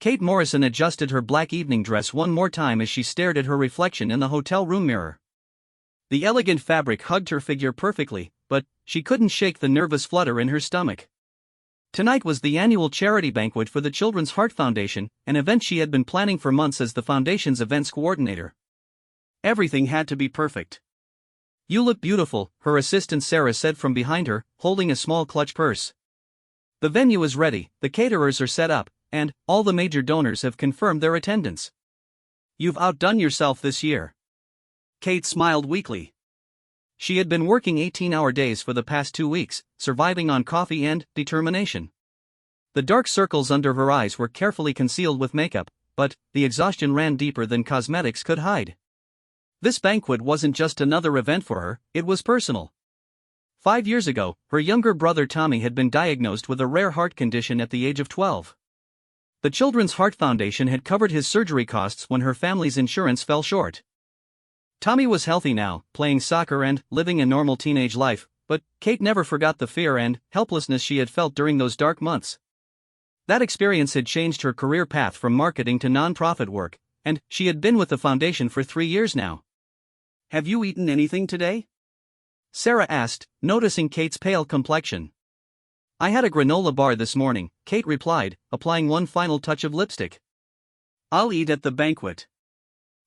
Kate Morrison adjusted her black evening dress one more time as she stared at her reflection in the hotel room mirror. The elegant fabric hugged her figure perfectly, but she couldn't shake the nervous flutter in her stomach. Tonight was the annual charity banquet for the Children's Heart Foundation, an event she had been planning for months as the foundation's events coordinator. Everything had to be perfect. "You look beautiful," her assistant Sarah said from behind her, holding a small clutch purse. "The venue is ready, the caterers are set up, and all the major donors have confirmed their attendance. You've outdone yourself this year." Kate smiled weakly. She had been working 18-hour days for the past 2 weeks, surviving on coffee and determination. The dark circles under her eyes were carefully concealed with makeup, but the exhaustion ran deeper than cosmetics could hide. This banquet wasn't just another event for her, it was personal. 5 years ago, her younger brother Tommy had been diagnosed with a rare heart condition at the age of 12. The Children's Heart Foundation had covered his surgery costs when her family's insurance fell short. Tommy was healthy now, playing soccer and living a normal teenage life, but Kate never forgot the fear and helplessness she had felt during those dark months. That experience had changed her career path from marketing to nonprofit work, and she had been with the foundation for 3 years now. "Have you eaten anything today?" Sarah asked, noticing Kate's pale complexion. "I had a granola bar this morning," Kate replied, applying one final touch of lipstick. "I'll eat at the banquet.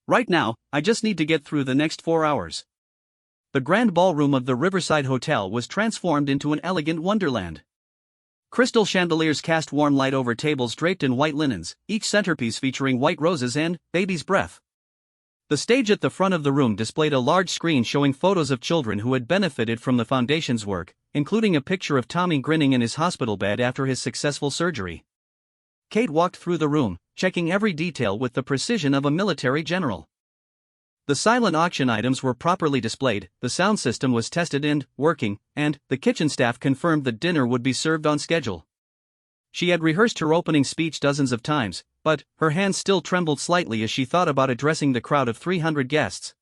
Right now, I just need to get through the next 4 hours." The grand ballroom of the Riverside Hotel was transformed into an elegant wonderland. Crystal chandeliers cast warm light over tables draped in white linens, each centerpiece featuring white roses and baby's breath. The stage at the front of the room displayed a large screen showing photos of children who had benefited from the foundation's work, including a picture of Tommy grinning in his hospital bed after his successful surgery. Kate walked through the room, checking every detail with the precision of a military general. The silent auction items were properly displayed, the sound system was tested and working, and the kitchen staff confirmed that dinner would be served on schedule. She had rehearsed her opening speech dozens of times, but her hands still trembled slightly as she thought about addressing the crowd of 300 guests.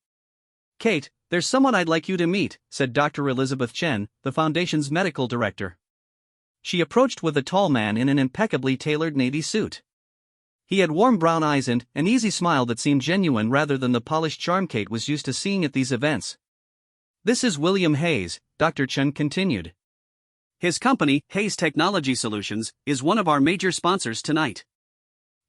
"Kate, there's someone I'd like you to meet," said Dr. Elizabeth Chen, the foundation's medical director. She approached with a tall man in an impeccably tailored navy suit. He had warm brown eyes and an easy smile that seemed genuine rather than the polished charm Kate was used to seeing at these events. "This is William Hayes," Dr. Chen continued. "His company, Hayes Technology Solutions, is one of our major sponsors tonight.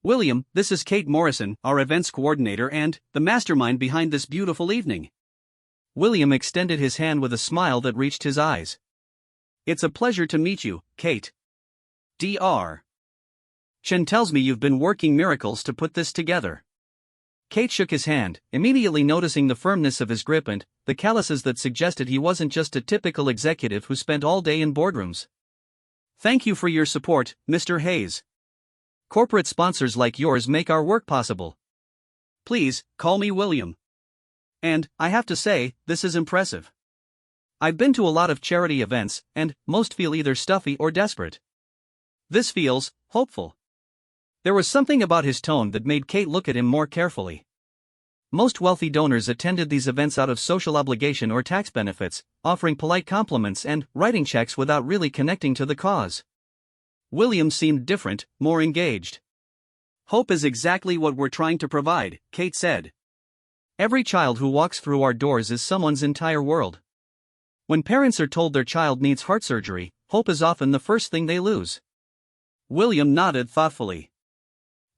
William, this is Kate Morrison, our events coordinator and the mastermind behind this beautiful evening." William extended his hand with a smile that reached his eyes. "It's a pleasure to meet you, Kate. Dr. Chen tells me you've been working miracles to put this together." Kate shook his hand, immediately noticing the firmness of his grip and the calluses that suggested he wasn't just a typical executive who spent all day in boardrooms. "Thank you for your support, Mr. Hayes. Corporate sponsors like yours make our work possible. Please, call me William. And, I have to say, this is impressive. I've been to a lot of charity events, and most feel either stuffy or desperate. This feels hopeful." There was something about his tone that made Kate look at him more carefully. Most wealthy donors attended these events out of social obligation or tax benefits, offering polite compliments and writing checks without really connecting to the cause. William seemed different, more engaged. "Hope is exactly what we're trying to provide," Kate said. "Every child who walks through our doors is someone's entire world. When parents are told their child needs heart surgery, hope is often the first thing they lose." William nodded thoughtfully.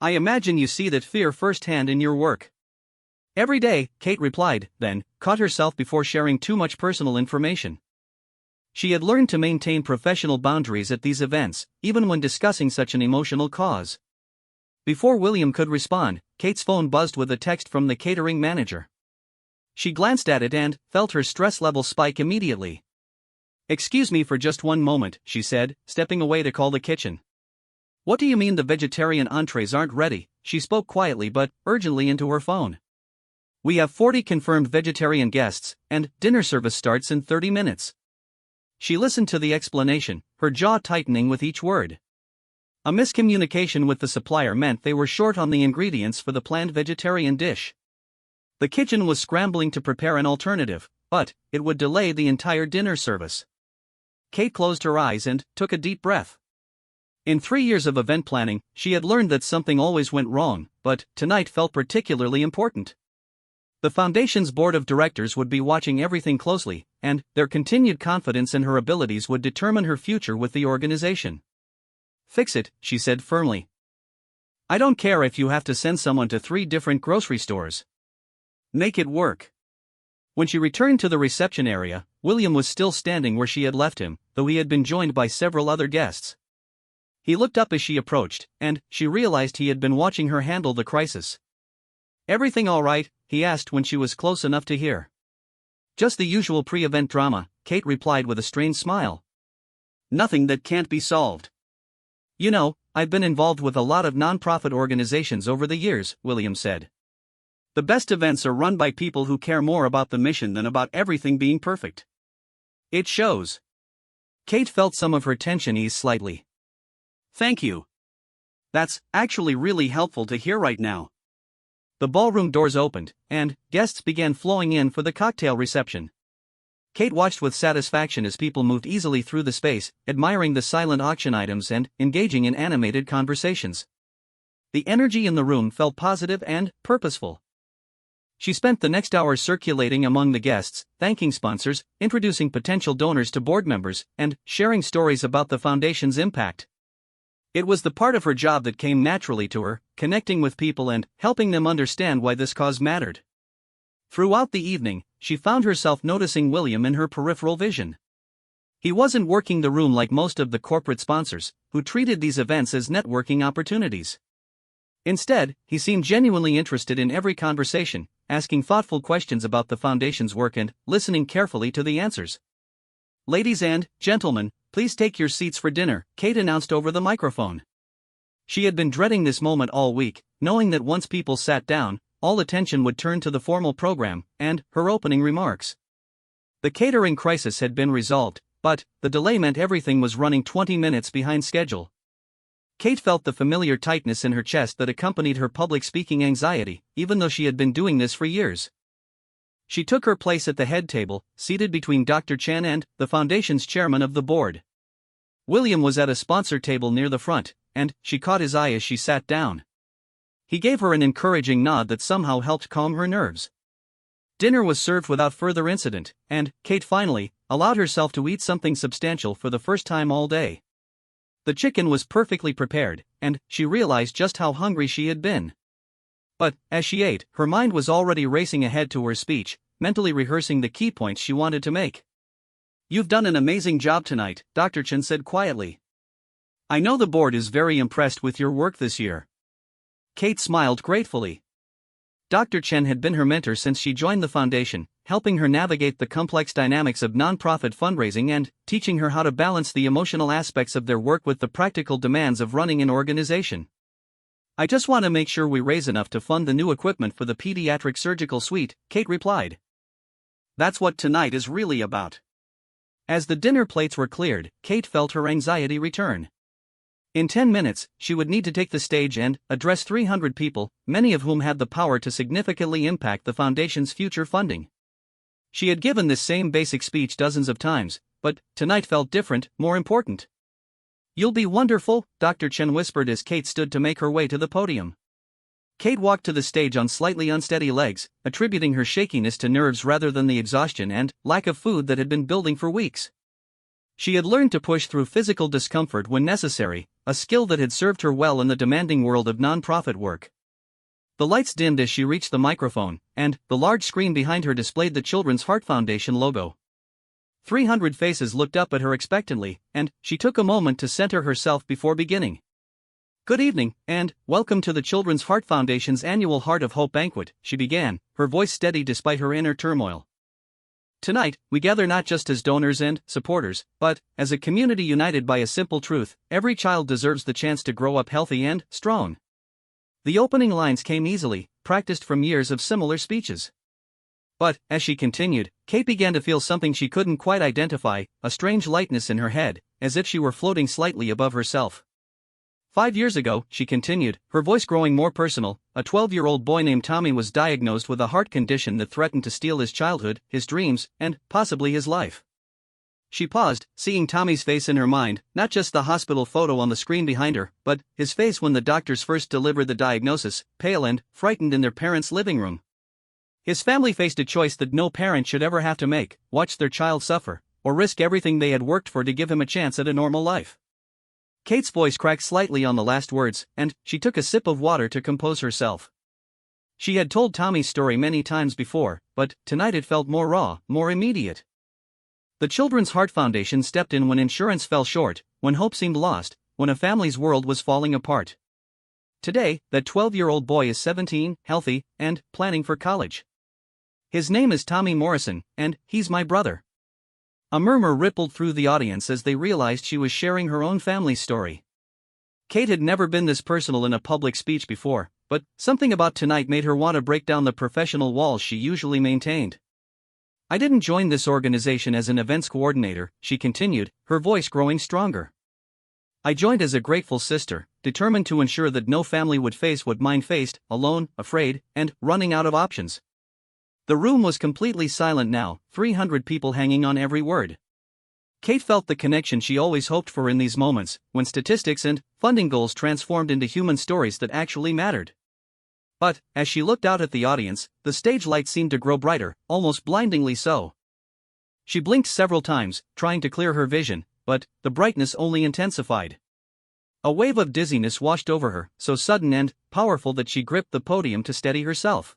"I imagine you see that fear firsthand in your work." "Every day," Kate replied, then caught herself before sharing too much personal information. She had learned to maintain professional boundaries at these events, even when discussing such an emotional cause. Before William could respond, Kate's phone buzzed with a text from the catering manager. She glanced at it and felt her stress level spike immediately. "Excuse me for just one moment," she said, stepping away to call the kitchen. "What do you mean the vegetarian entrees aren't ready?" She spoke quietly but urgently into her phone. "We have 40 confirmed vegetarian guests, and dinner service starts in 30 minutes. She listened to the explanation, her jaw tightening with each word. A miscommunication with the supplier meant they were short on the ingredients for the planned vegetarian dish. The kitchen was scrambling to prepare an alternative, but it would delay the entire dinner service. Kate closed her eyes and took a deep breath. In 3 years of event planning, she had learned that something always went wrong, but tonight felt particularly important. The Foundation's board of directors would be watching everything closely, and their continued confidence in her abilities would determine her future with the organization. "Fix it," she said firmly. "I don't care if you have to send someone to 3 different grocery stores. Make it work." When she returned to the reception area, William was still standing where she had left him, though he had been joined by several other guests. He looked up as she approached, and she realized he had been watching her handle the crisis. "Everything all right?" he asked when she was close enough to hear. "Just the usual pre-event drama," Kate replied with a strained smile. "Nothing that can't be solved." "You know, I've been involved with a lot of non-profit organizations over the years," William said. "The best events are run by people who care more about the mission than about everything being perfect. It shows." Kate felt some of her tension ease slightly. "Thank you. That's actually really helpful to hear right now." The ballroom doors opened, and guests began flowing in for the cocktail reception. Kate watched with satisfaction as people moved easily through the space, admiring the silent auction items and engaging in animated conversations. The energy in the room felt positive and purposeful. She spent the next hour circulating among the guests, thanking sponsors, introducing potential donors to board members, and sharing stories about the Foundation's impact. It was the part of her job that came naturally to her, connecting with people and helping them understand why this cause mattered. Throughout the evening, she found herself noticing William in her peripheral vision. He wasn't working the room like most of the corporate sponsors, who treated these events as networking opportunities. Instead, he seemed genuinely interested in every conversation, asking thoughtful questions about the Foundation's work and listening carefully to the answers. "Ladies and gentlemen, please take your seats for dinner," Kate announced over the microphone. She had been dreading this moment all week, knowing that once people sat down, all attention would turn to the formal program and her opening remarks. The catering crisis had been resolved, but the delay meant everything was running 20 minutes behind schedule. Kate felt the familiar tightness in her chest that accompanied her public speaking anxiety, even though she had been doing this for years. She took her place at the head table, seated between Dr. Chen and the Foundation's chairman of the board. William was at a sponsor table near the front, and she caught his eye as she sat down. He gave her an encouraging nod that somehow helped calm her nerves. Dinner was served without further incident, and Kate finally allowed herself to eat something substantial for the first time all day. The chicken was perfectly prepared, and she realized just how hungry she had been. But, as she ate, her mind was already racing ahead to her speech, mentally rehearsing the key points she wanted to make. "You've done an amazing job tonight," Dr. Chen said quietly. "I know the board is very impressed with your work this year." Kate smiled gratefully. Dr. Chen had been her mentor since she joined the Foundation, helping her navigate the complex dynamics of nonprofit fundraising and teaching her how to balance the emotional aspects of their work with the practical demands of running an organization. "I just want to make sure we raise enough to fund the new equipment for the pediatric surgical suite," Kate replied. "That's what tonight is really about." As the dinner plates were cleared, Kate felt her anxiety return. In 10 minutes, she would need to take the stage and address 300 people, many of whom had the power to significantly impact the Foundation's future funding. She had given this same basic speech dozens of times, but tonight felt different, more important. "You'll be wonderful," Dr. Chen whispered as Kate stood to make her way to the podium. Kate walked to the stage on slightly unsteady legs, attributing her shakiness to nerves rather than the exhaustion and lack of food that had been building for weeks. She had learned to push through physical discomfort when necessary, a skill that had served her well in the demanding world of nonprofit work. The lights dimmed as she reached the microphone, and the large screen behind her displayed the Children's Heart Foundation logo. 300 faces looked up at her expectantly, and she took a moment to center herself before beginning. "Good evening, and welcome to the Children's Heart Foundation's annual Heart of Hope Banquet," she began, her voice steady despite her inner turmoil. "Tonight, we gather not just as donors and supporters, but as a community united by a simple truth: every child deserves the chance to grow up healthy and strong." The opening lines came easily, practiced from years of similar speeches. But, as she continued, Kate began to feel something she couldn't quite identify, a strange lightness in her head, as if she were floating slightly above herself. 5 years ago, she continued, her voice growing more personal, a 12-year-old boy named Tommy was diagnosed with a heart condition that threatened to steal his childhood, his dreams, and possibly his life. She paused, seeing Tommy's face in her mind, not just the hospital photo on the screen behind her, but his face when the doctors first delivered the diagnosis, pale and frightened in their parents' living room. His family faced a choice that no parent should ever have to make: watch their child suffer, or risk everything they had worked for to give him a chance at a normal life. Kate's voice cracked slightly on the last words, and she took a sip of water to compose herself. She had told Tommy's story many times before, but tonight it felt more raw, more immediate. The Children's Heart Foundation stepped in when insurance fell short, when hope seemed lost, when a family's world was falling apart. Today, that 12-year-old boy is 17, healthy, and planning for college. His name is Tommy Morrison, and he's my brother. A murmur rippled through the audience as they realized she was sharing her own family's story. Kate had never been this personal in a public speech before, but something about tonight made her want to break down the professional walls she usually maintained. I didn't join this organization as an events coordinator, she continued, her voice growing stronger. I joined as a grateful sister, determined to ensure that no family would face what mine faced, alone, afraid, and running out of options. The room was completely silent now, 300 people hanging on every word. Kate felt the connection she always hoped for in these moments, when statistics and funding goals transformed into human stories that actually mattered. But, as she looked out at the audience, the stage lights seemed to grow brighter, almost blindingly so. She blinked several times, trying to clear her vision, but the brightness only intensified. A wave of dizziness washed over her, so sudden and powerful that she gripped the podium to steady herself.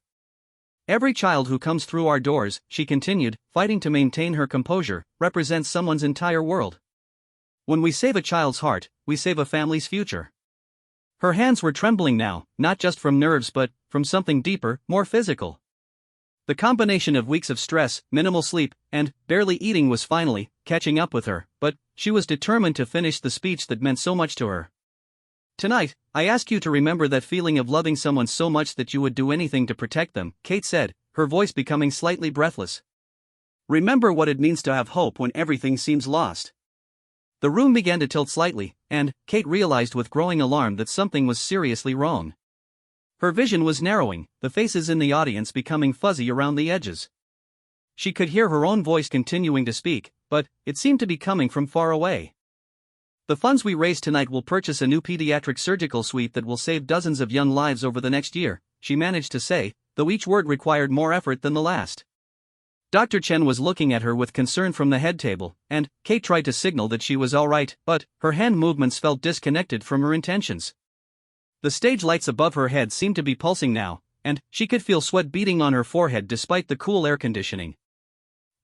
Every child who comes through our doors, she continued, fighting to maintain her composure, represents someone's entire world. When we save a child's heart, we save a family's future. Her hands were trembling now, not just from nerves but from something deeper, more physical. The combination of weeks of stress, minimal sleep, and barely eating was finally catching up with her, but she was determined to finish the speech that meant so much to her. Tonight, I ask you to remember that feeling of loving someone so much that you would do anything to protect them, Kate said, her voice becoming slightly breathless. Remember what it means to have hope when everything seems lost. The room began to tilt slightly, and Kate realized with growing alarm that something was seriously wrong. Her vision was narrowing, the faces in the audience becoming fuzzy around the edges. She could hear her own voice continuing to speak, but it seemed to be coming from far away. The funds we raise tonight will purchase a new pediatric surgical suite that will save dozens of young lives over the next year, she managed to say, though each word required more effort than the last. Dr. Chen was looking at her with concern from the head table, and Kate tried to signal that she was all right, but her hand movements felt disconnected from her intentions. The stage lights above her head seemed to be pulsing now, and she could feel sweat beading on her forehead despite the cool air conditioning.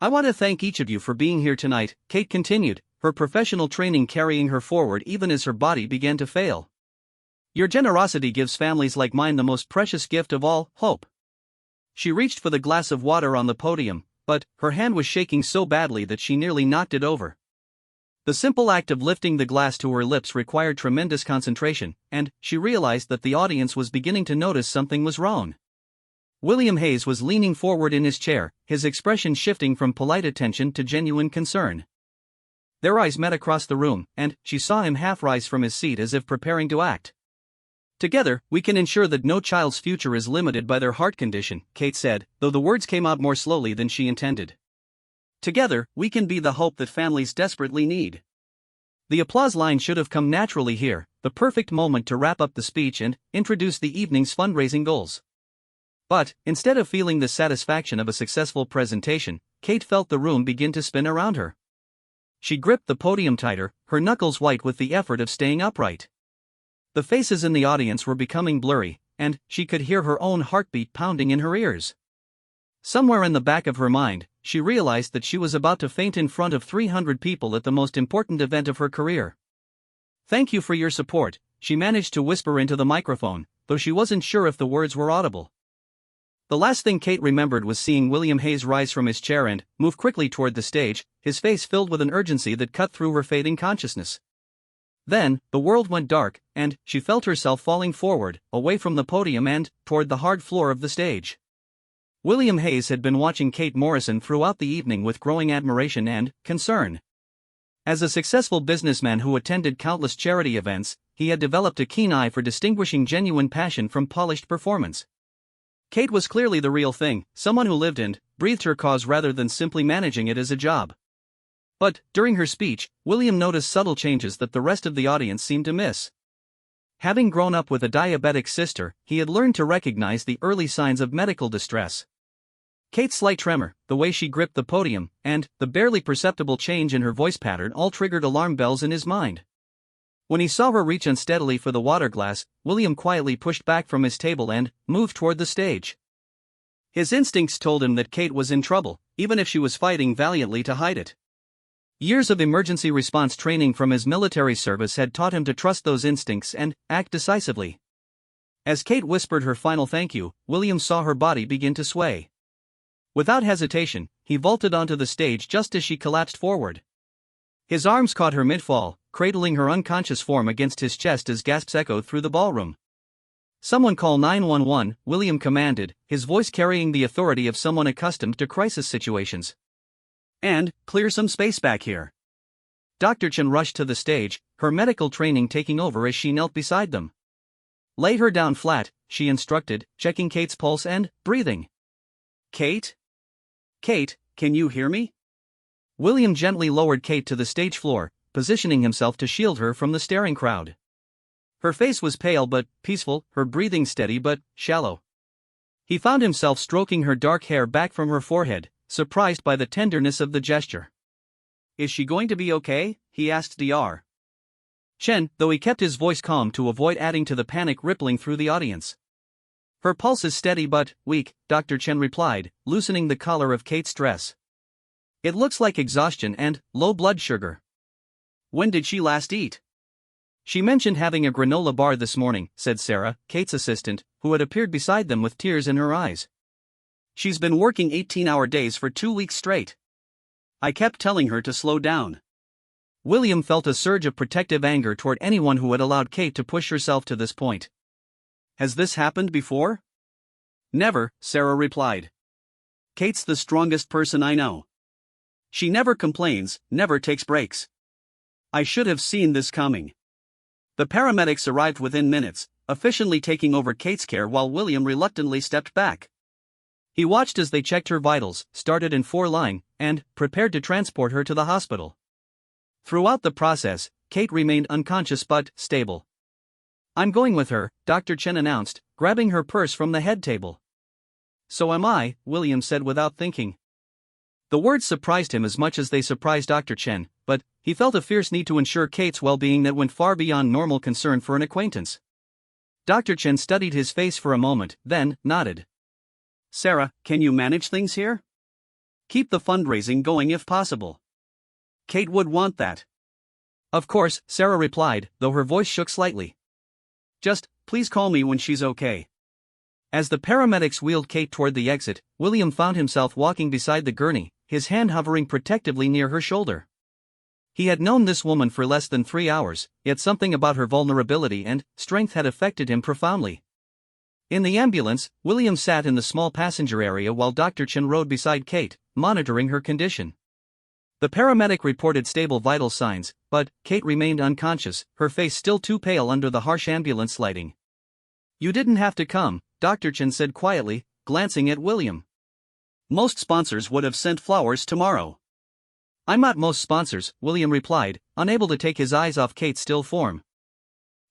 I want to thank each of you for being here tonight, Kate continued, her professional training carrying her forward even as her body began to fail. Your generosity gives families like mine the most precious gift of all, hope. She reached for the glass of water on the podium, but her hand was shaking so badly that she nearly knocked it over. The simple act of lifting the glass to her lips required tremendous concentration, and she realized that the audience was beginning to notice something was wrong. William Hayes was leaning forward in his chair, his expression shifting from polite attention to genuine concern. Their eyes met across the room, and she saw him half rise from his seat as if preparing to act. Together, we can ensure that no child's future is limited by their heart condition, Kate said, though the words came out more slowly than she intended. Together, we can be the hope that families desperately need. The applause line should have come naturally here, the perfect moment to wrap up the speech and introduce the evening's fundraising goals. But, instead of feeling the satisfaction of a successful presentation, Kate felt the room begin to spin around her. She gripped the podium tighter, her knuckles white with the effort of staying upright. The faces in the audience were becoming blurry, and she could hear her own heartbeat pounding in her ears. Somewhere in the back of her mind, she realized that she was about to faint in front of 300 people at the most important event of her career. Thank you for your support, she managed to whisper into the microphone, though she wasn't sure if the words were audible. The last thing Kate remembered was seeing William Hayes rise from his chair and move quickly toward the stage, his face filled with an urgency that cut through her fading consciousness. Then, the world went dark, and she felt herself falling forward, away from the podium and toward the hard floor of the stage. William Hayes had been watching Kate Morrison throughout the evening with growing admiration and concern. As a successful businessman who attended countless charity events, he had developed a keen eye for distinguishing genuine passion from polished performance. Kate was clearly the real thing, someone who lived and breathed her cause rather than simply managing it as a job. But, during her speech, William noticed subtle changes that the rest of the audience seemed to miss. Having grown up with a diabetic sister, he had learned to recognize the early signs of medical distress. Kate's slight tremor, the way she gripped the podium, and the barely perceptible change in her voice pattern all triggered alarm bells in his mind. When he saw her reach unsteadily for the water glass, William quietly pushed back from his table and moved toward the stage. His instincts told him that Kate was in trouble, even if she was fighting valiantly to hide it. Years of emergency response training from his military service had taught him to trust those instincts and act decisively. As Kate whispered her final thank you, William saw her body begin to sway. Without hesitation, he vaulted onto the stage just as she collapsed forward. His arms caught her mid-fall, cradling her unconscious form against his chest as gasps echoed through the ballroom. "Someone call 911, William commanded, his voice carrying the authority of someone accustomed to crisis situations. "And, clear some space back here." Dr. Chen rushed to the stage, her medical training taking over as she knelt beside them. "Lay her down flat," she instructed, checking Kate's pulse and breathing. "Kate? Kate, can you hear me?" William gently lowered Kate to the stage floor, positioning himself to shield her from the staring crowd. Her face was pale but peaceful, her breathing steady but shallow. He found himself stroking her dark hair back from her forehead, surprised by the tenderness of the gesture. "Is she going to be okay?" he asked Dr. Chen, though he kept his voice calm to avoid adding to the panic rippling through the audience. "Her pulse is steady but weak," Dr. Chen replied, loosening the collar of Kate's dress. "It looks like exhaustion and low blood sugar." "When did she last eat?" "She mentioned having a granola bar this morning," said Sarah, Kate's assistant, who had appeared beside them with tears in her eyes. "She's been working 18-hour days for 2 weeks straight. I kept telling her to slow down." William felt a surge of protective anger toward anyone who had allowed Kate to push herself to this point. "Has this happened before?" "Never," Sarah replied. "Kate's the strongest person I know. She never complains, never takes breaks. I should have seen this coming." The paramedics arrived within minutes, efficiently taking over Kate's care while William reluctantly stepped back. He watched as they checked her vitals, started in 4-line, and prepared to transport her to the hospital. Throughout the process, Kate remained unconscious but stable. "I'm going with her," Dr. Chen announced, grabbing her purse from the head table. "So am I," William said without thinking. The words surprised him as much as they surprised Dr. Chen, but he felt a fierce need to ensure Kate's well-being that went far beyond normal concern for an acquaintance. Dr. Chen studied his face for a moment, then nodded. "Sarah, can you manage things here? Keep the fundraising going if possible. Kate would want that." "Of course," Sarah replied, though her voice shook slightly. "Just, please call me when she's okay." As the paramedics wheeled Kate toward the exit, William found himself walking beside the gurney, his hand hovering protectively near her shoulder. He had known this woman for less than 3 hours, yet something about her vulnerability and strength had affected him profoundly. In the ambulance, William sat in the small passenger area while Dr. Chen rode beside Kate, monitoring her condition. The paramedic reported stable vital signs, but Kate remained unconscious, her face still too pale under the harsh ambulance lighting. "You didn't have to come," Dr. Chen said quietly, glancing at William. "Most sponsors would have sent flowers tomorrow." "I'm not most sponsors," William replied, unable to take his eyes off Kate's still form.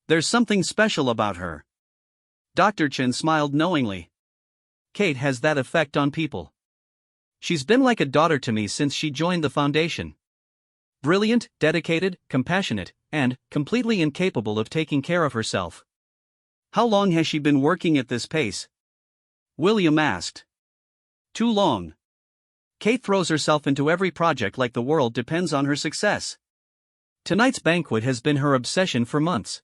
"There's something special about her." Dr. Chen smiled knowingly. "Kate has that effect on people. She's been like a daughter to me since she joined the foundation. Brilliant, dedicated, compassionate, and completely incapable of taking care of herself." "How long has she been working at this pace?" William asked. "Too long. Kate throws herself into every project like the world depends on her success. Tonight's banquet has been her obsession for months.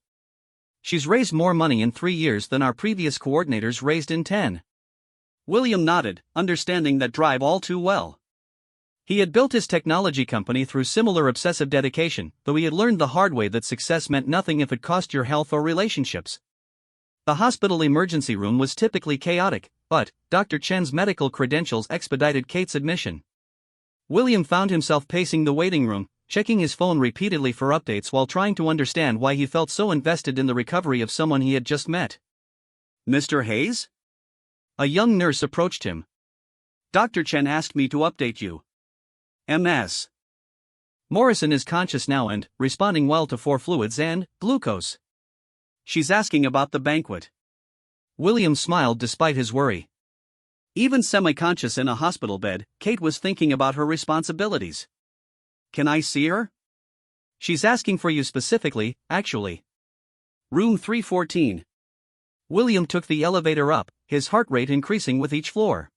She's raised more money in 3 years than our previous coordinators raised in 10. William nodded, understanding that drive all too well. He had built his technology company through similar obsessive dedication, though he had learned the hard way that success meant nothing if it cost your health or relationships. The hospital emergency room was typically chaotic, but Dr. Chen's medical credentials expedited Kate's admission. William found himself pacing the waiting room, checking his phone repeatedly for updates while trying to understand why he felt so invested in the recovery of someone he had just met. "Mr. Hayes?" A young nurse approached him. "Dr. Chen asked me to update you." "MS." Morrison is conscious now and responding well to 4 fluids and glucose. She's asking about the banquet. William smiled despite his worry. Even semi-conscious in a hospital bed, Kate was thinking about her responsibilities. Can I see her? She's asking for you specifically, actually. Room 314. William took the elevator up, his heart rate increasing with each floor.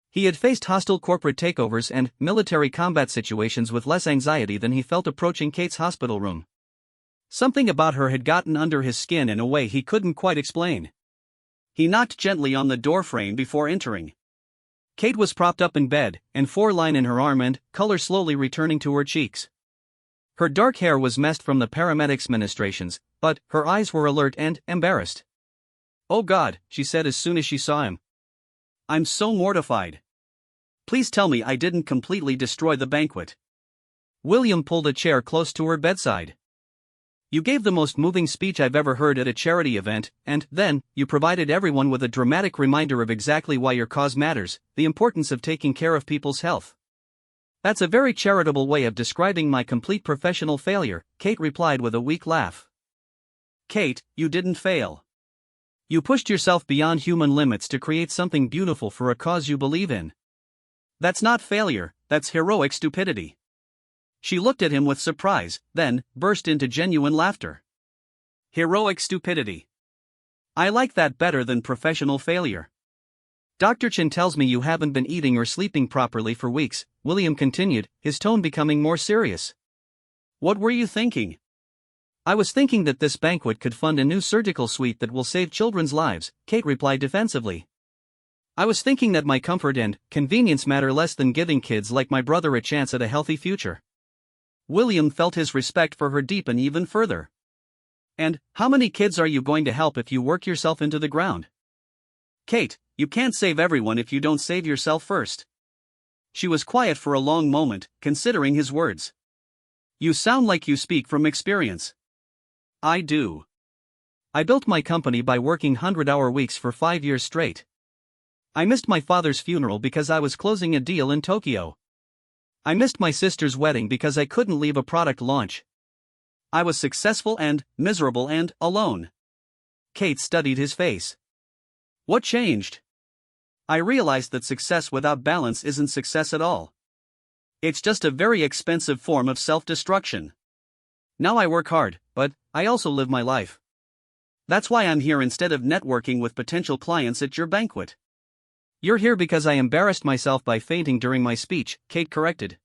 He had faced hostile corporate takeovers and military combat situations with less anxiety than he felt approaching Kate's hospital room. Something about her had gotten under his skin in a way he couldn't quite explain. He knocked gently on the doorframe before entering. Kate was propped up in bed, and 4-line in her arm and color slowly returning to her cheeks. Her dark hair was messed from the paramedics' ministrations, but her eyes were alert and embarrassed. "Oh God," she said as soon as she saw him. "I'm so mortified. Please tell me I didn't completely destroy the banquet." William pulled a chair close to her bedside. "You gave the most moving speech I've ever heard at a charity event, and then, you provided everyone with a dramatic reminder of exactly why your cause matters, the importance of taking care of people's health." "That's a very charitable way of describing my complete professional failure," Kate replied with a weak laugh. "Kate, you didn't fail. You pushed yourself beyond human limits to create something beautiful for a cause you believe in." "That's not failure, that's heroic stupidity." She looked at him with surprise, then burst into genuine laughter. "Heroic stupidity. I like that better than professional failure." "Dr. Chin tells me you haven't been eating or sleeping properly for weeks," William continued, his tone becoming more serious. "What were you thinking?" "I was thinking that this banquet could fund a new surgical suite that will save children's lives," Kate replied defensively. "I was thinking that my comfort and convenience matter less than giving kids like my brother a chance at a healthy future." William felt his respect for her deepen even further. "And how many kids are you going to help if you work yourself into the ground?" "Kate, you can't save everyone if you don't save yourself first." She was quiet for a long moment, considering his words. "You sound like you speak from experience." "I do. I built my company by working 100-hour weeks for 5 years straight. I missed my father's funeral because I was closing a deal in Tokyo. I missed my sister's wedding because I couldn't leave a product launch. I was successful and miserable and alone." Kate studied his face. "What changed?" "I realized that success without balance isn't success at all. It's just a very expensive form of self-destruction. Now I work hard, but I also live my life. That's why I'm here instead of networking with potential clients at your banquet." "You're here because I embarrassed myself by fainting during my speech," Kate corrected.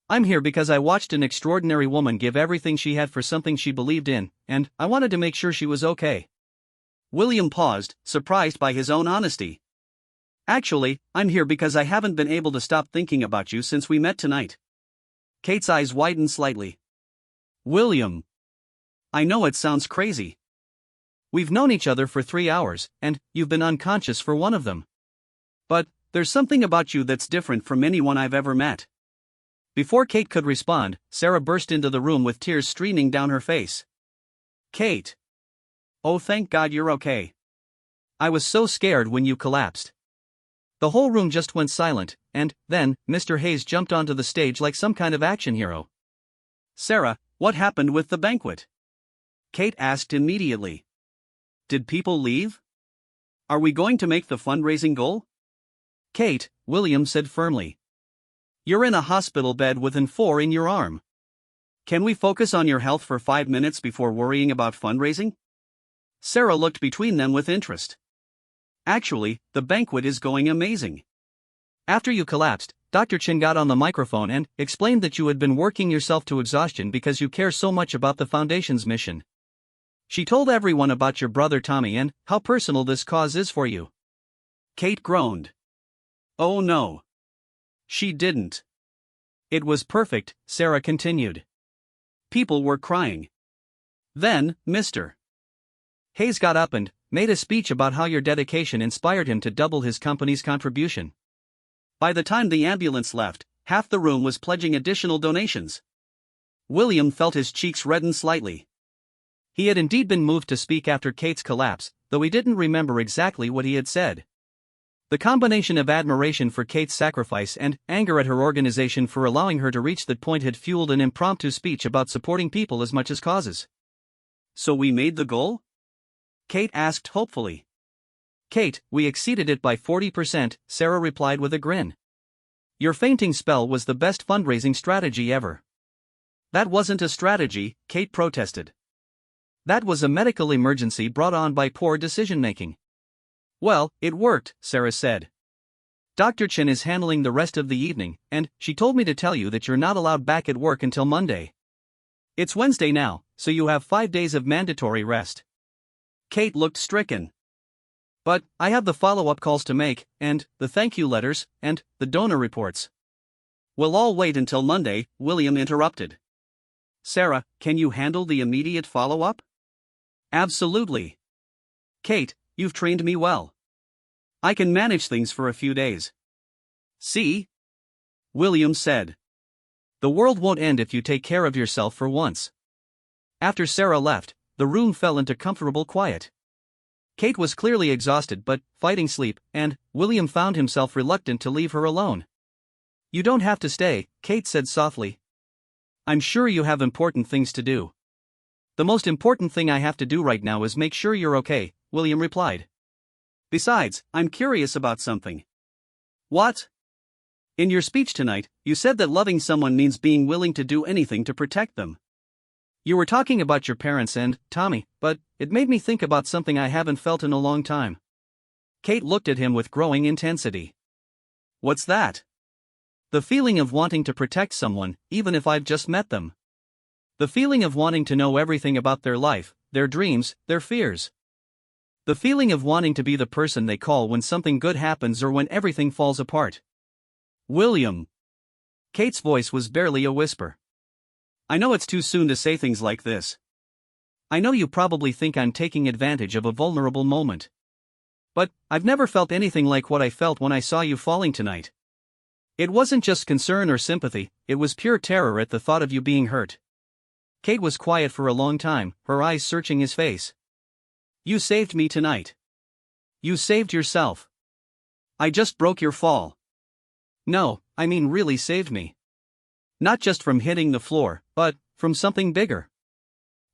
"I'm here because I watched an extraordinary woman give everything she had for something she believed in, and I wanted to make sure she was okay." William paused, surprised by his own honesty. "Actually, I'm here because I haven't been able to stop thinking about you since we met tonight." Kate's eyes widened slightly. "William, I know it sounds crazy. We've known each other for 3 hours, and you've been unconscious for one of them. But there's something about you that's different from anyone I've ever met." Before Kate could respond, Sarah burst into the room with tears streaming down her face. "Kate. Oh, thank God you're okay." "I was so scared when you collapsed." The whole room just went silent, and then Mr. Hayes jumped onto the stage like some kind of action hero. "Sarah, what happened with the banquet?" Kate asked immediately. "Did people leave? Are we going to make the fundraising goal?" "Kate," William said firmly. "You're in a hospital bed with an 4 in your arm. Can we focus on your health for 5 minutes before worrying about fundraising?" Sarah looked between them with interest. "Actually, the banquet is going amazing." "After you collapsed, Dr. Chin got on the microphone and explained that you had been working yourself to exhaustion because you care so much about the foundation's mission. She told everyone about your brother Tommy and how personal this cause is for you." Kate groaned. "Oh no. She didn't." "It was perfect," Sarah continued. "People were crying. Then, Mr. Hayes got up and made a speech about how your dedication inspired him to double his company's contribution. By the time the ambulance left, half the room was pledging additional donations." William felt his cheeks redden slightly. He had indeed been moved to speak after Kate's collapse, though he didn't remember exactly what he had said. The combination of admiration for Kate's sacrifice and anger at her organization for allowing her to reach that point had fueled an impromptu speech about supporting people as much as causes. So we made the goal? Kate asked hopefully. Kate, we exceeded it by 40%, Sarah replied with a grin. Your fainting spell was the best fundraising strategy ever. That wasn't a strategy, Kate protested. That was a medical emergency brought on by poor decision-making. Well, it worked, Sarah said. Dr. Chen is handling the rest of the evening, and she told me to tell you that you're not allowed back at work until Monday. It's Wednesday now, so you have 5 days of mandatory rest. Kate looked stricken. But I have the follow-up calls to make, and the thank you letters, and the donor reports. We'll all wait until Monday, William interrupted. Sarah, can you handle the immediate follow-up? Absolutely. Kate, you've trained me well. I can manage things for a few days. See? William said. The world won't end if you take care of yourself for once. After Sarah left, the room fell into comfortable quiet. Kate was clearly exhausted but fighting sleep, and William found himself reluctant to leave her alone. You don't have to stay, Kate said softly. I'm sure you have important things to do. The most important thing I have to do right now is make sure you're okay, William replied. Besides, I'm curious about something. What? In your speech tonight, you said that loving someone means being willing to do anything to protect them. You were talking about your parents and Tommy, but it made me think about something I haven't felt in a long time. Kate looked at him with growing intensity. What's that? The feeling of wanting to protect someone, even if I've just met them. The feeling of wanting to know everything about their life, their dreams, their fears. The feeling of wanting to be the person they call when something good happens or when everything falls apart. William. Kate's voice was barely a whisper. I know it's too soon to say things like this. I know you probably think I'm taking advantage of a vulnerable moment. But I've never felt anything like what I felt when I saw you falling tonight. It wasn't just concern or sympathy, it was pure terror at the thought of you being hurt. Kate was quiet for a long time, her eyes searching his face. You saved me tonight. You saved yourself. I just broke your fall. No, I mean really saved me. Not just from hitting the floor, but from something bigger.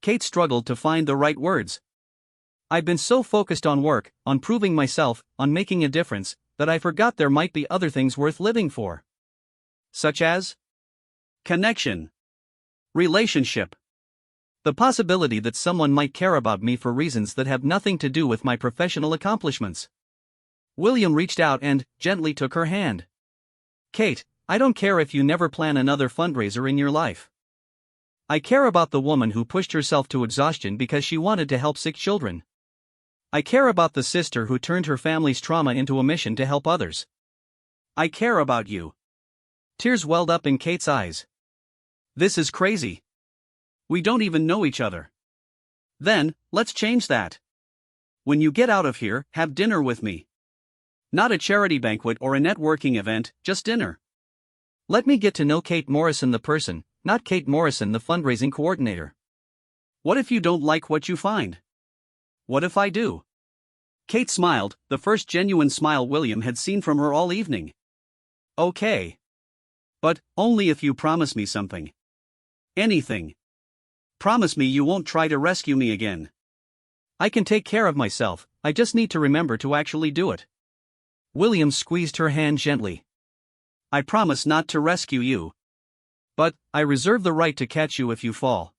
Kate struggled to find the right words. I've been so focused on work, on proving myself, on making a difference, that I forgot there might be other things worth living for. Such as? Connection. Relationship. The possibility that someone might care about me for reasons that have nothing to do with my professional accomplishments. William reached out and gently took her hand. Kate, I don't care if you never plan another fundraiser in your life. I care about the woman who pushed herself to exhaustion because she wanted to help sick children. I care about the sister who turned her family's trauma into a mission to help others. I care about you. Tears welled up in Kate's eyes. This is crazy. We don't even know each other. Then, let's change that. When you get out of here, have dinner with me. Not a charity banquet or a networking event, just dinner. Let me get to know Kate Morrison the person, not Kate Morrison the fundraising coordinator. What if you don't like what you find? What if I do? Kate smiled, the first genuine smile William had seen from her all evening. Okay. But only if you promise me something. Anything. Promise me you won't try to rescue me again. I can take care of myself, I just need to remember to actually do it. William squeezed her hand gently. I promise not to rescue you. But I reserve the right to catch you if you fall.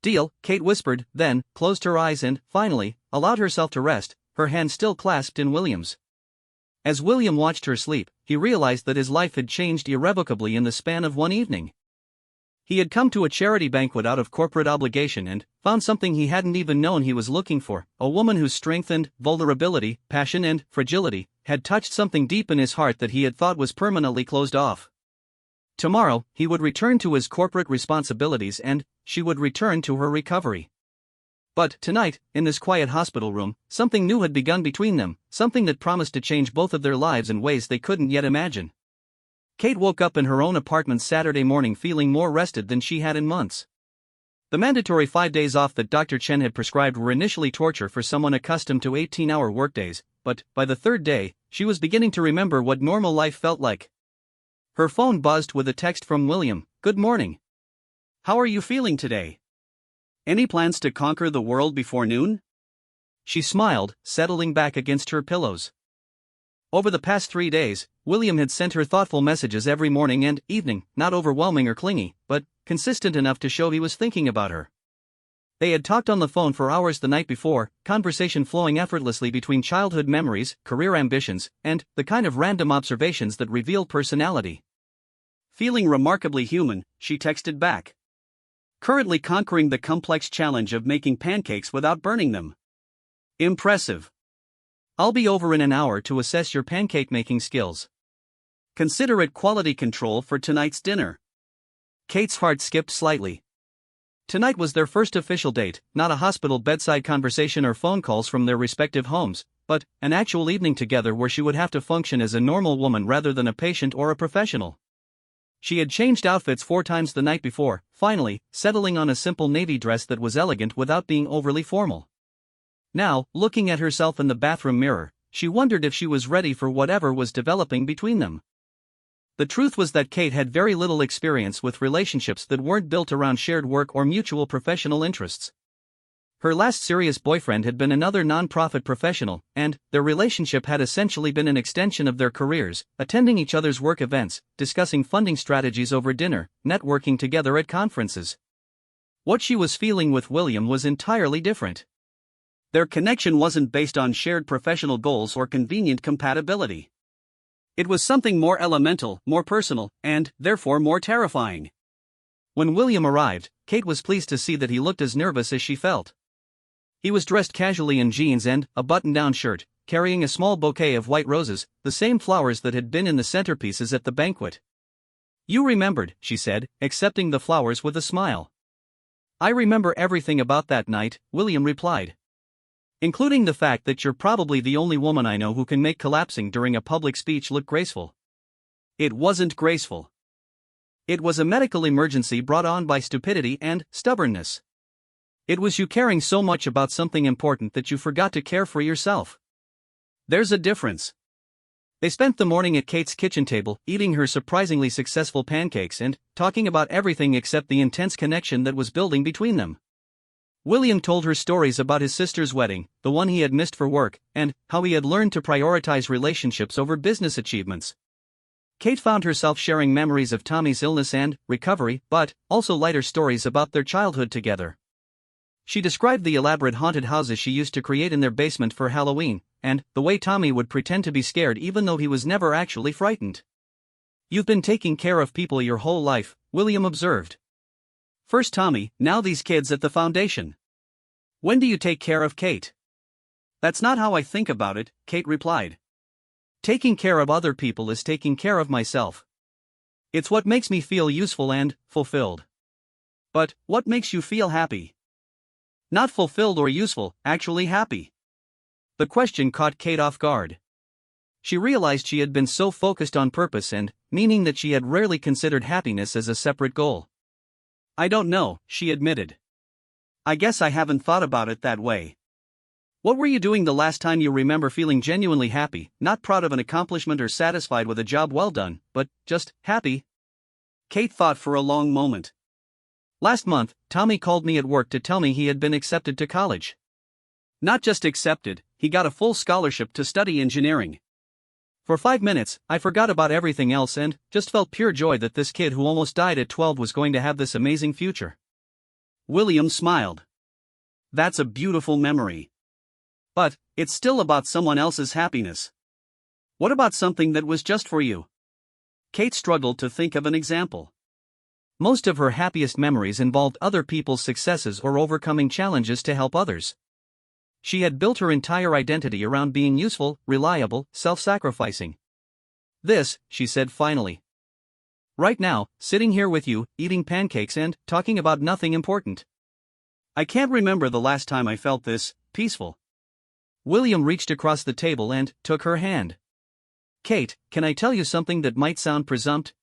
Deal, Kate whispered, then closed her eyes and, finally, allowed herself to rest, her hand still clasped in William's. As William watched her sleep, he realized that his life had changed irrevocably in the span of one evening. He had come to a charity banquet out of corporate obligation and found something he hadn't even known he was looking for, a woman whose strength and vulnerability, passion and fragility, had touched something deep in his heart that he had thought was permanently closed off. Tomorrow, he would return to his corporate responsibilities and she would return to her recovery. But tonight, in this quiet hospital room, something new had begun between them, something that promised to change both of their lives in ways they couldn't yet imagine. Kate woke up in her own apartment Saturday morning feeling more rested than she had in months. The mandatory 5 days off that Dr. Chen had prescribed were initially torture for someone accustomed to 18-hour workdays, but by the third day, she was beginning to remember what normal life felt like. Her phone buzzed with a text from William. "Good morning. How are you feeling today? Any plans to conquer the world before noon?" She smiled, settling back against her pillows. Over the past 3 days, William had sent her thoughtful messages every morning and evening, not overwhelming or clingy, but consistent enough to show he was thinking about her. They had talked on the phone for hours the night before, conversation flowing effortlessly between childhood memories, career ambitions, and the kind of random observations that reveal personality. Feeling remarkably human, she texted back. Currently conquering the complex challenge of making pancakes without burning them. Impressive. I'll be over in an hour to assess your pancake making skills. Consider it quality control for tonight's dinner. Kate's heart skipped slightly. Tonight was their first official date, not a hospital bedside conversation or phone calls from their respective homes, but an actual evening together where she would have to function as a normal woman rather than a patient or a professional. She had changed outfits 4 times the night before, finally settling on a simple navy dress that was elegant without being overly formal. Now, looking at herself in the bathroom mirror, she wondered if she was ready for whatever was developing between them. The truth was that Kate had very little experience with relationships that weren't built around shared work or mutual professional interests. Her last serious boyfriend had been another non-profit professional, and their relationship had essentially been an extension of their careers, attending each other's work events, discussing funding strategies over dinner, networking together at conferences. What she was feeling with William was entirely different. Their connection wasn't based on shared professional goals or convenient compatibility. It was something more elemental, more personal, and, therefore, more terrifying. When William arrived, Kate was pleased to see that he looked as nervous as she felt. He was dressed casually in jeans and a button-down shirt, carrying a small bouquet of white roses, the same flowers that had been in the centerpieces at the banquet. "You remembered," she said, accepting the flowers with a smile. "I remember everything about that night," William replied. "Including the fact that you're probably the only woman I know who can make collapsing during a public speech look graceful." It wasn't graceful. It was a medical emergency brought on by stupidity and stubbornness. It was you caring so much about something important that you forgot to care for yourself. There's a difference. They spent the morning at Kate's kitchen table, eating her surprisingly successful pancakes and talking about everything except the intense connection that was building between them. William told her stories about his sister's wedding, the one he had missed for work, and how he had learned to prioritize relationships over business achievements. Kate found herself sharing memories of Tommy's illness and recovery, but also lighter stories about their childhood together. She described the elaborate haunted houses she used to create in their basement for Halloween, and the way Tommy would pretend to be scared even though he was never actually frightened. "You've been taking care of people your whole life," William observed. "First Tommy, now these kids at the foundation. When do you take care of Kate?" "That's not how I think about it," Kate replied. "Taking care of other people is taking care of myself. It's what makes me feel useful and fulfilled." "But what makes you feel happy?" "Not fulfilled or useful, actually happy." The question caught Kate off guard. She realized she had been so focused on purpose and meaning that she had rarely considered happiness as a separate goal. "I don't know," she admitted. "I guess I haven't thought about it that way." "What were you doing the last time you remember feeling genuinely happy, not proud of an accomplishment or satisfied with a job well done, but just happy?" Kate thought for a long moment. "Last month, Tommy called me at work to tell me he had been accepted to college. Not just accepted, he got a full scholarship to study engineering. For 5 minutes, I forgot about everything else and just felt pure joy that this kid who almost died at 12 was going to have this amazing future." William smiled. "That's a beautiful memory. But it's still about someone else's happiness. What about something that was just for you?" Kate struggled to think of an example. Most of her happiest memories involved other people's successes or overcoming challenges to help others. She had built her entire identity around being useful, reliable, self-sacrificing. "This," she said finally. "Right now, sitting here with you, eating pancakes and talking about nothing important. I can't remember the last time I felt this peaceful." William reached across the table and took her hand. "Kate, can I tell you something that might sound presumptuous?